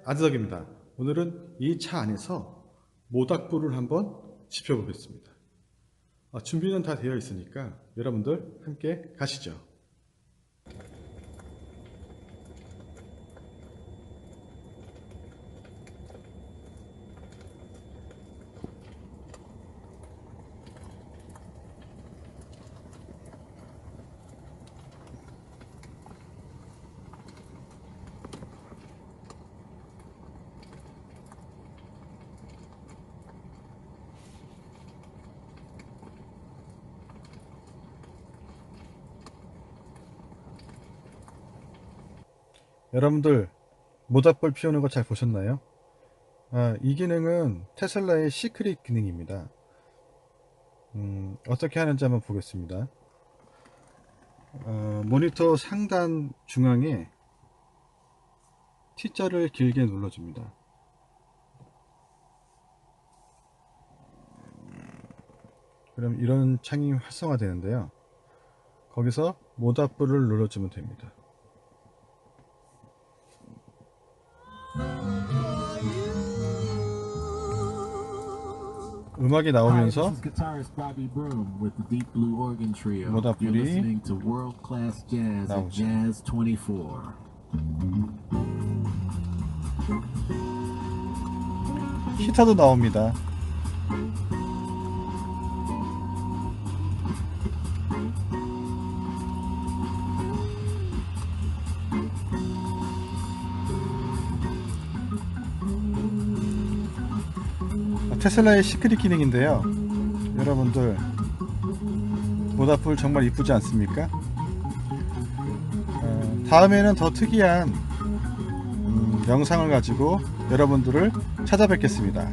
아드덕입니다. 오늘은 이 차 안에서 모닥불을 한번 지펴보겠습니다. 준비는 다 되어 있으니까 여러분들 함께 가시죠. 여러분들 모닥불 피우는 거 잘 보셨나요? 이 기능은 테슬라의 시크릿 기능입니다. 어떻게 하는지 한번 보겠습니다. 모니터 상단 중앙에 T자를 길게 눌러줍니다. 그럼 이런 창이 활성화되는데요. 거기서 모닥불을 눌러주면 됩니다. 음악이 나오면서 모닥불이 나오죠. 히터도 나옵니다. 테슬라의 시크릿 기능인데요. 여러분들 모닥불 정말 이쁘지 않습니까? 다음에는 더 특이한 영상을 가지고 여러분들을 찾아뵙겠습니다.